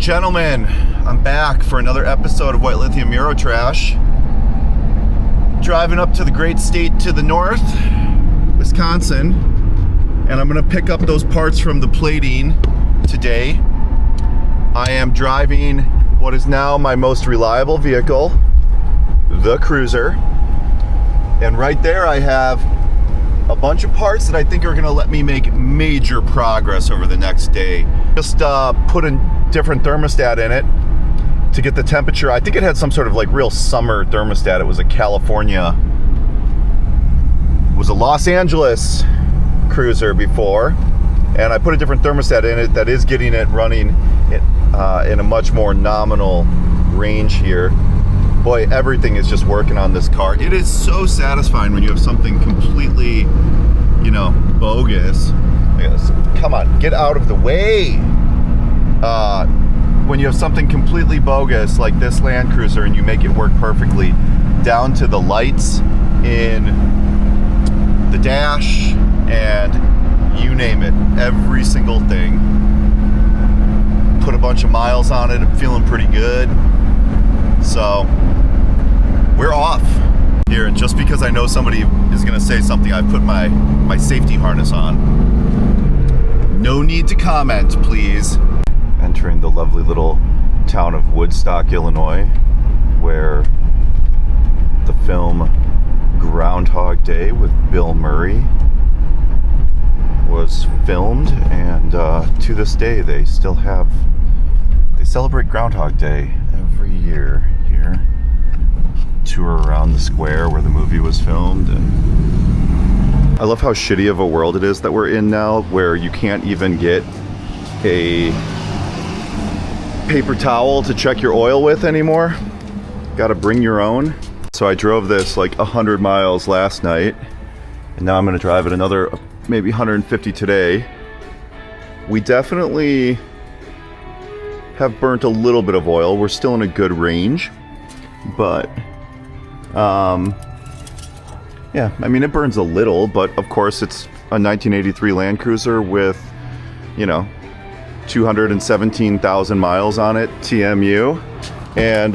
gentlemen, I'm back for another episode of White Lithium Eurotrash. Driving up to the great state to the north, Wisconsin, and I'm gonna pick up those parts from the plating today. I am driving what is now my most reliable vehicle, the Cruiser, and right there I have a bunch of parts that I think are gonna let me make major progress over the next day. Just put a different thermostat in it to get the temperature. I think it had some sort of like real summer thermostat. It was a California, it was a Los Angeles Cruiser before, and I put a different thermostat in it that is getting it running in a much more nominal range here. Boy, everything is just working on this car. It is so satisfying when you have something completely, you know, bogus. Come on, get out of the way. When you have something completely bogus like this Land Cruiser and you make it work perfectly, down to the lights in the dash and you name it, every single thing. Put a bunch of miles on it, I'm feeling pretty good. So we're off here, and just because I know somebody is gonna say something, I put my safety harness on. No need to comment, please. Entering the lovely little town of Woodstock, Illinois, where the film Groundhog Day with Bill Murray was filmed, and to this day they celebrate Groundhog Day every year here. Tour around the square where the movie was filmed, and I love how shitty of a world it is that we're in now, where you can't even get a paper towel to check your oil with anymore. Gotta bring your own. So I drove this like 100 miles last night, and now I'm gonna drive it another maybe 150 today. We definitely have burnt a little bit of oil. We're still in a good range, but yeah, I mean, it burns a little, but of course it's a 1983 Land Cruiser with, you know, 217,000 miles on it, TMU, and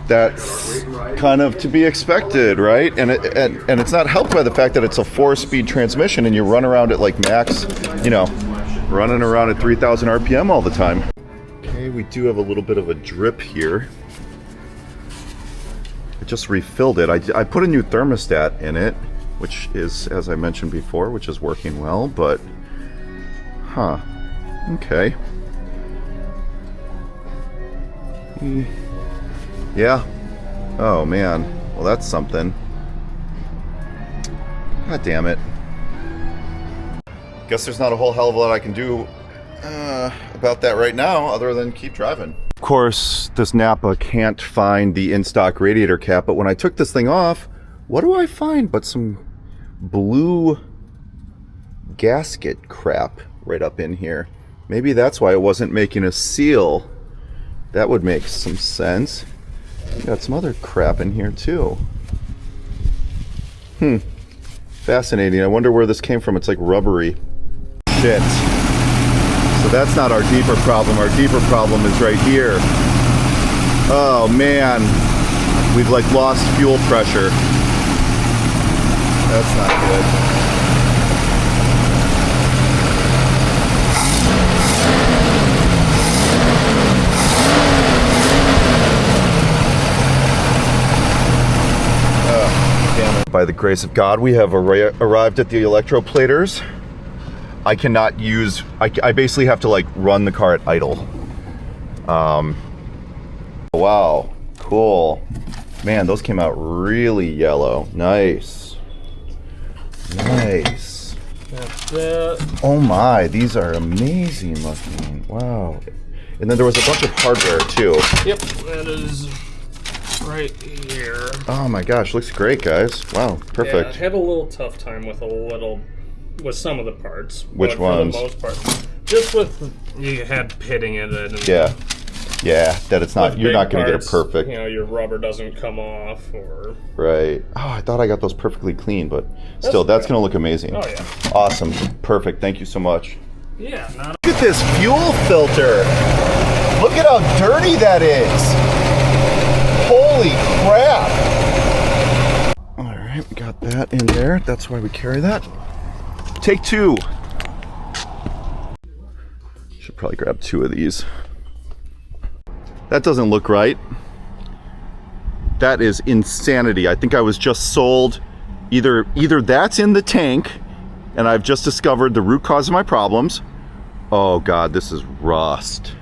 that's kind of to be expected, right? And it's not helped by the fact that it's a 4-speed transmission and you run around at like max, you know, running around at 3,000 RPM all the time. Okay, we do have a little bit of a drip here. I just refilled it. I put a new thermostat in it, which is, as I mentioned before, which is working well, but okay. Yeah. Oh man. Well, that's something. God damn it. Guess there's not a whole hell of a lot I can do about that right now, other than keep driving. Of course, this Napa can't find the in-stock radiator cap, but when I took this thing off, what do I find but some blue gasket crap right up in here. Maybe that's why it wasn't making a seal. That would make some sense. Got some other crap in here too. Fascinating. I wonder where this came from. It's like rubbery. Shit. So that's not our deeper problem. Our deeper problem is right here. Oh man. We've like lost fuel pressure. That's not good. By the grace of God, we have arrived at the electroplaters. I cannot use, I basically have to like run the car at idle. Wow, cool. Man, those came out really yellow. Nice. Nice. That's it. Oh my, these are amazing looking. Wow. And then there was a bunch of hardware too. Yep, that is right here. Oh my gosh, looks great, guys. Wow, perfect. Yeah, I had a little tough time with some of the parts. Which ones? For the most part, just with you had pitting in it. And yeah, that it's not. You're not going to get it perfect. You know, your rubber doesn't come off, or right. Oh, I thought I got those perfectly clean, but still, that's going to look amazing. Oh yeah. Awesome, perfect. Thank you so much. Yeah, not Look at this fuel filter. Look at how dirty that is. Holy crap. All right, we got that in there. That's why we carry that. Take two. Should probably grab two of these. That doesn't look right. That is insanity. I think I was just sold either that's in the tank and I've just discovered the root cause of my problems. Oh God, this is rust.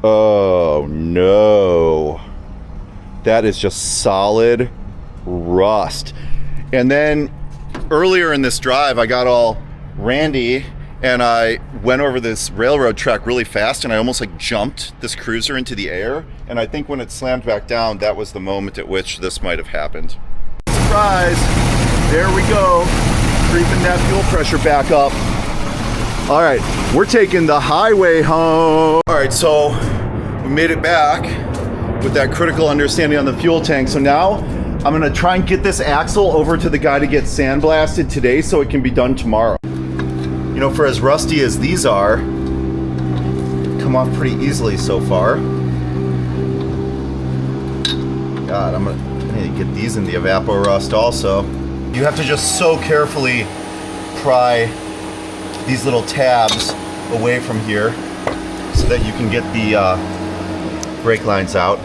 Oh no. That is just solid rust. And then earlier in this drive, I got all randy and I went over this railroad track really fast and I almost like jumped this cruiser into the air. And I think when it slammed back down, that was the moment at which this might have happened. Surprise! There we go. Creeping that fuel pressure back up. All right, we're taking the highway home. All right, so we made it back with that critical understanding on the fuel tank. So now I'm gonna try and get this axle over to the guy to get sandblasted today so it can be done tomorrow. You know, for as rusty as these are, come off pretty easily so far. God, I'm gonna get these in the evapor rust also. You have to just so carefully pry these little tabs away from here so that you can get the brake lines out.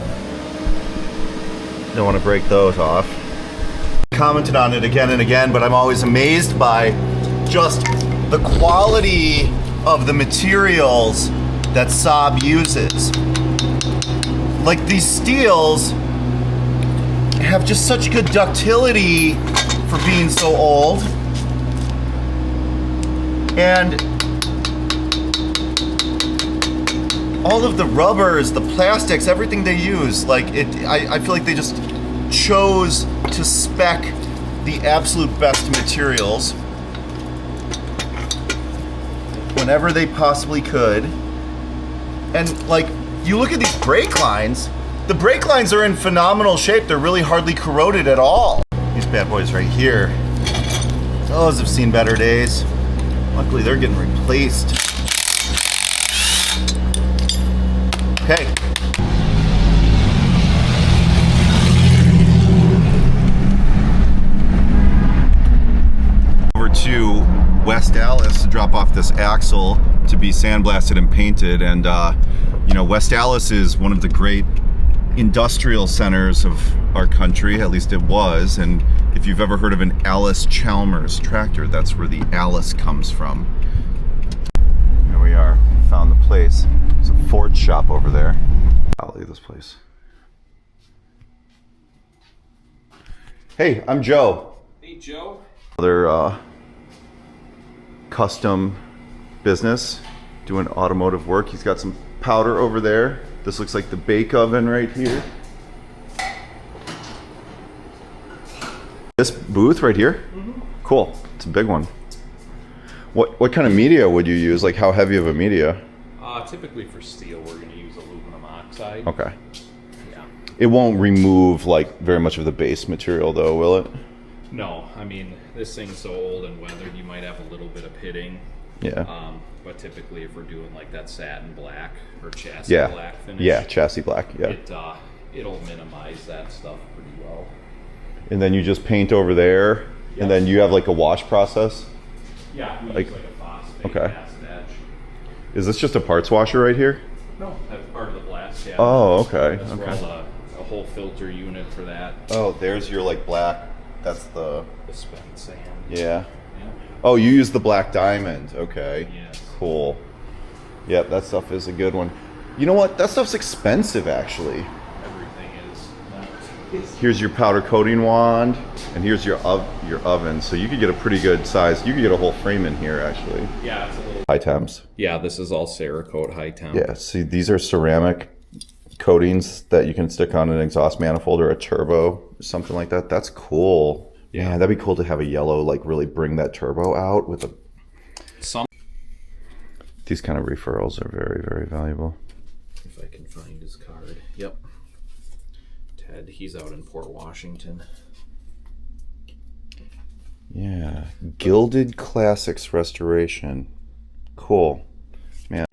Don't want to break those off. Commented on it again and again, but I'm always amazed by just the quality of the materials that Saab uses. Like these steels have just such good ductility for being so old. And all of the rubbers, the plastics, everything they use, like I feel like they just chose to spec the absolute best materials whenever they possibly could. And like, you look at these brake lines, the brake lines are in phenomenal shape. They're really hardly corroded at all. These bad boys right here, those have seen better days. Luckily, they're getting replaced. Okay. Over to West Allis to drop off this axle to be sandblasted and painted. And you know, West Allis is one of the great industrial centers of our country, at least it was. And if you've ever heard of an Allis-Chalmers tractor, that's where the Allis comes from. Here we are, found the place. There's a Ford shop over there. I'll leave this place. Hey, I'm Joe. Hey, Joe. Another custom business, doing automotive work. He's got some powder over there. This looks like the bake oven right here. This booth right here? Mm-hmm. Cool, it's a big one. What kind of media would you use? Like how heavy of a media? Typically for steel, we're going to use aluminum oxide. Okay. Yeah. It won't remove like very much of the base material though, will it? No, I mean, this thing's so old and weathered, you might have a little bit of pitting. Yeah. But typically if we're doing like that satin black or chassis black finish. Yeah, chassis black, yeah. It'll minimize that stuff pretty well. And then you just paint over there, and then you have like a wash process? Yeah, we use like a phosphate acid etch. Is this just a parts washer right here? No, that's part of the blast cabinet. Oh, okay. That's where a whole filter unit for that. Oh, there's your like black, that's the spent sand. Yeah. Oh, you use the black diamond. Okay. Yes. Cool. Yep, that stuff is a good one. You know what? That stuff's expensive, actually. Everything is. Here's your powder coating wand, and here's your oven. So you could get a pretty good size. You could get a whole frame in here, actually. Yeah, it's a little high temps. Yeah, this is all Cerakote high temp. Yeah. See, these are ceramic coatings that you can stick on an exhaust manifold or a turbo or something like that. That's cool. Yeah, that'd be cool to have a yellow, like really bring that turbo out with a... These kind of referrals are very, very valuable. If I can find his card. Yep. Ted, he's out in Port Washington. Yeah, Gilded Classics Restoration. Cool. Man.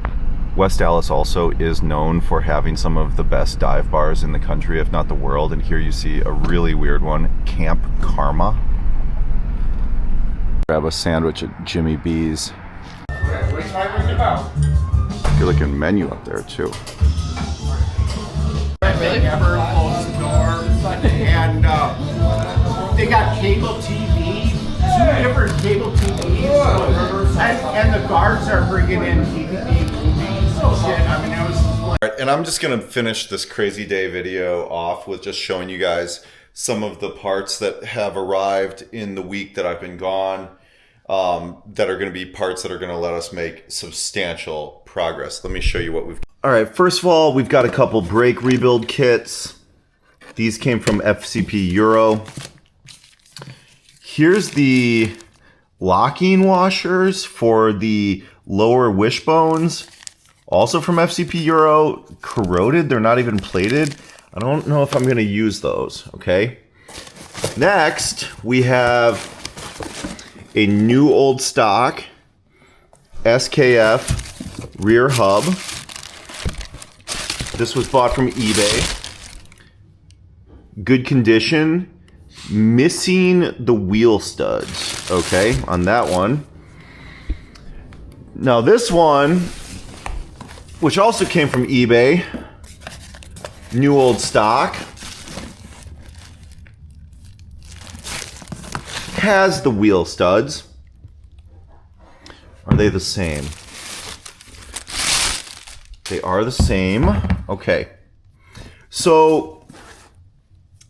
West Dallas also is known for having some of the best dive bars in the country, if not the world. And here you see a really weird one, Camp Karma. Grab a sandwich at Jimmy B's. Good looking menu up there too. Really? Ever closed the door, and they got cable TV, 2 different cable TVs, and the guards are bringing in DVD movies and shit. I mean, it was like... All right, and I'm just gonna finish this crazy day video off with just showing you guys some of the parts that have arrived in the week that I've been gone, that are gonna be parts that are gonna let us make substantial progress. Let me show you what we've... All right, first of all, we've got a couple brake rebuild kits. These came from FCP Euro. Here's the locking washers for the lower wishbones, also from FCP Euro. Corroded, they're not even plated. I don't know if I'm gonna use those, okay? Next, we have a new old stock SKF rear hub. This was bought from eBay. Good condition. Missing the wheel studs, okay, on that one. Now this one, which also came from eBay, new old stock, has the wheel studs. Are they the same? They are the same. Okay. So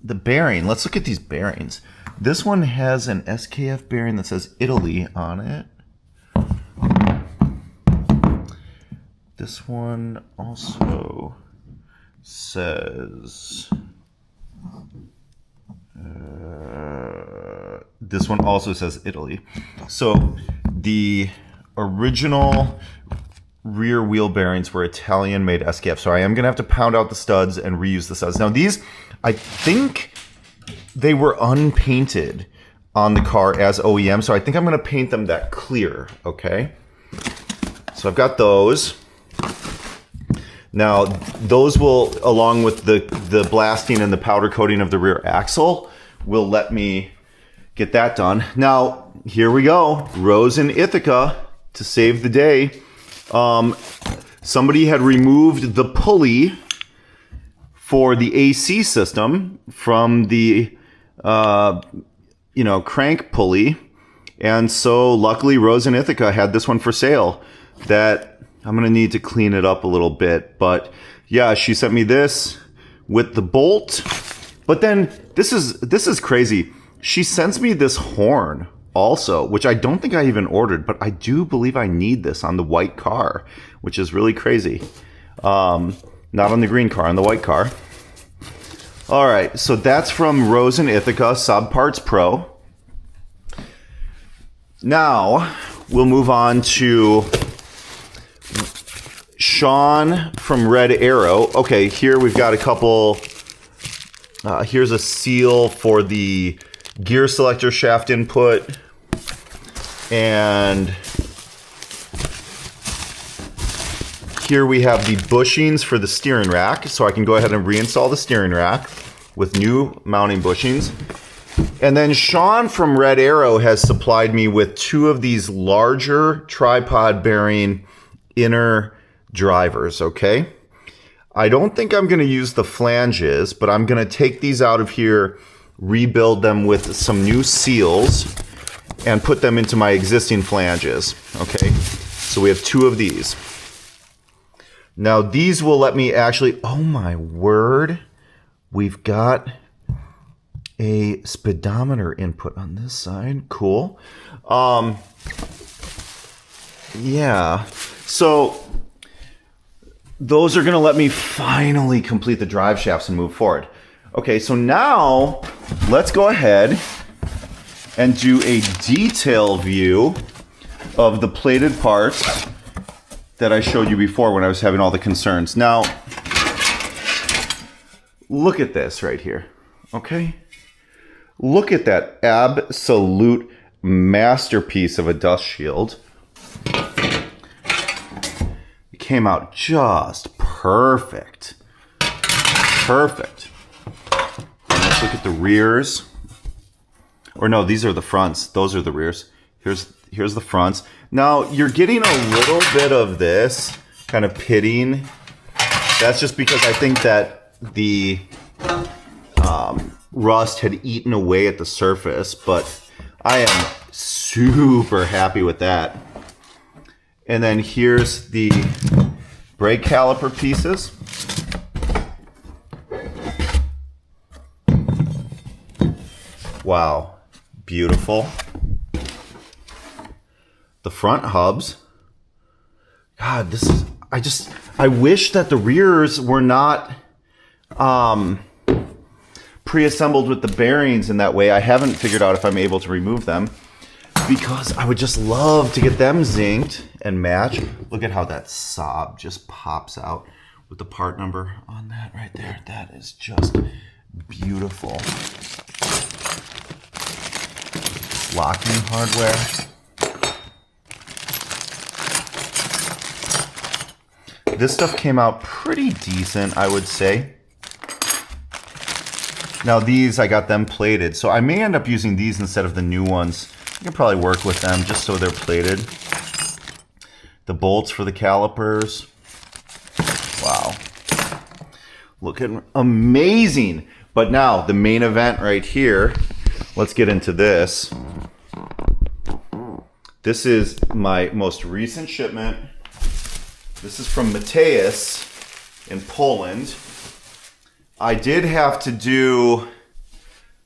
the bearing, let's look at these bearings. This one has an SKF bearing that says Italy on it. This one also says this one also says Italy. So the original rear wheel bearings were Italian made SKF. So I am gonna have to pound out the studs and reuse the studs. Now these, I think they were unpainted on the car as OEM. So I think I'm gonna paint them that clear, okay? So I've got those. Now those will, along with the blasting and the powder coating of the rear axle, will let me get that done. Now, here we go. Rose in Ithaca to save the day. Somebody had removed the pulley for the AC system from the, crank pulley. And so luckily Rose in Ithaca had this one for sale that I'm going to need to clean it up a little bit. But yeah, she sent me this with the bolt. But then this is crazy. She sends me this horn also, which I don't think I even ordered, but I do believe I need this on the white car, which is really crazy. Not on the green car, on the white car. All right, so that's from Rose in Ithaca, Saab Parts Pro. Now we'll move on to Sean from Red Arrow. Okay, here we've got a couple. Here's a seal for the gear selector shaft input, and here we have the bushings for the steering rack, so I can go ahead and reinstall the steering rack with new mounting bushings. And then Sean from Red Arrow has supplied me with 2 of these larger tripod bearing inner drivers, okay? I don't think I'm going to use the flanges, but I'm going to take these out of here, rebuild them with some new seals, and put them into my existing flanges, okay? So we have 2 of these. Now these will let me actually, oh my word, we've got a speedometer input on this side. Cool. Yeah, so those are going to let me finally complete the drive shafts and move forward. Okay, so now let's go ahead and do a detail view of the plated parts that I showed you before when I was having all the concerns. Now, look at this right here, okay? Look at that absolute masterpiece of a dust shield. came out just perfect. Perfect. And let's look at the rears. Or no, these are the fronts. Those are the rears. Here's the fronts. Now, you're getting a little bit of this kind of pitting. That's just because I think that the rust had eaten away at the surface, but I am super happy with that. And then here's the brake caliper pieces. Wow, beautiful. The front hubs. God, this is, I wish that the rears were not pre-assembled with the bearings in that way. I haven't figured out if I'm able to remove them, because I would just love to get them zinced and match. Look at how that Saab just pops out with the part number on that right there. That is just beautiful. Locking hardware. This stuff came out pretty decent, I would say. Now these, I got them plated, so I may end up using these instead of the new ones. I can probably work with them just so they're plated. The bolts for the calipers. Wow. Looking amazing. But now, the main event right here. Let's get into this. This is my most recent shipment. This is from Mateus in Poland. I did have to do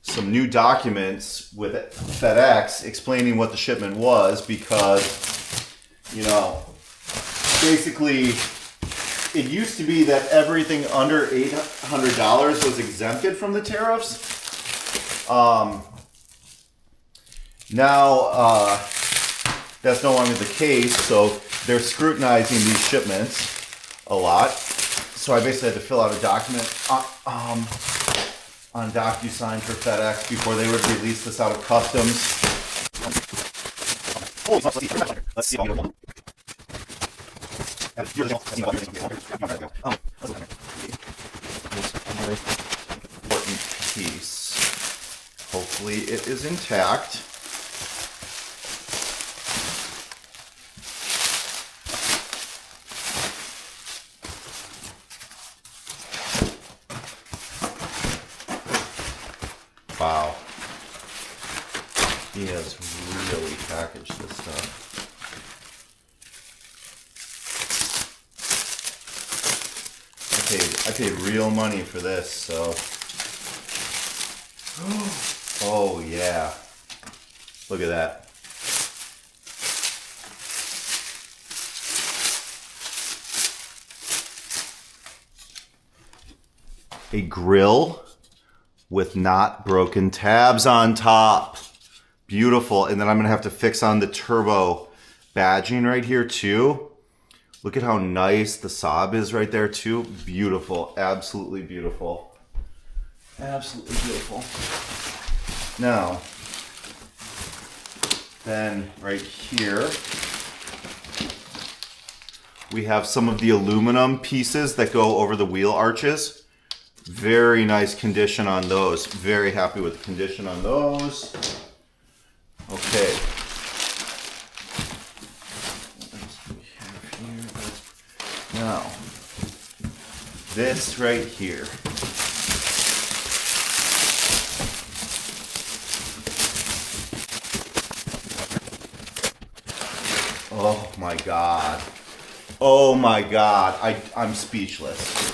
some new documents with FedEx explaining what the shipment was, because, you know, basically it used to be that everything under $800 was exempted from the tariffs. Now that's no longer the case, so they're scrutinizing these shipments a lot. So I basically had to fill out a document on DocuSign for FedEx before they would release this out of customs. Let's see. Important piece. Hopefully it is intact. Wow. He has really packaged this stuff. I paid real money for this, so. Oh yeah. Look at that. A grill with not broken tabs on top. Beautiful. And then I'm gonna have to fix on the turbo badging right here too. Look at how nice the Saab is right there too. Beautiful, absolutely beautiful. Absolutely beautiful. Now, then right here, we have some of the aluminum pieces that go over the wheel arches. Very nice condition on those. Very happy with the condition on those. Okay. Now, this right here. Oh my God. Oh my God. I'm speechless.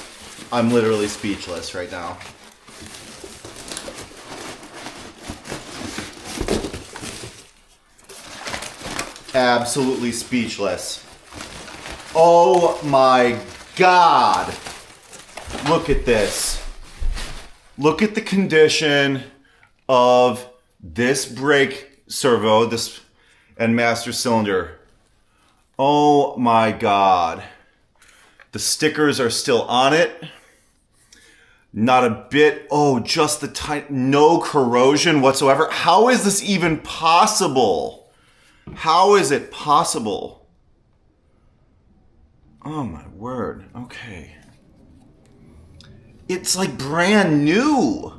I'm literally speechless right now. Absolutely speechless. Oh my God. Look at this. Look at the condition of this brake servo, this and master cylinder. Oh my God. The stickers are still on it. Not a bit. Oh, just the tight. No corrosion whatsoever. How is this even possible? How is it possible? Oh my word. Okay. It's like brand new.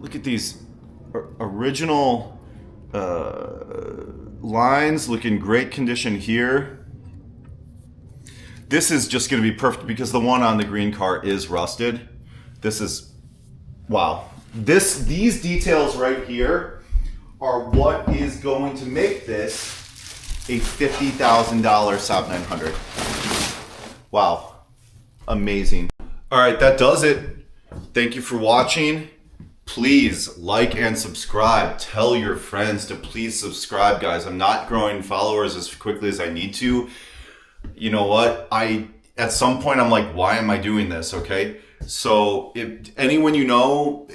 Look at these original lines. Look in great condition here. This is just going to be perfect because the one on the green car is rusted. This is, wow. These details right here are what is going to make this a $50,000 Saab 900. Wow. Amazing. All right, that does it. Thank you for watching. Please like and subscribe. Tell your friends to please subscribe, guys. I'm not growing followers as quickly as I need to. You know what? At some point I'm like, why am I doing this? Okay. So if anyone you know,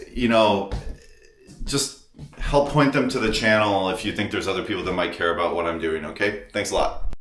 just help point them to the channel if you think there's other people that might care about what I'm doing. Okay. Thanks a lot.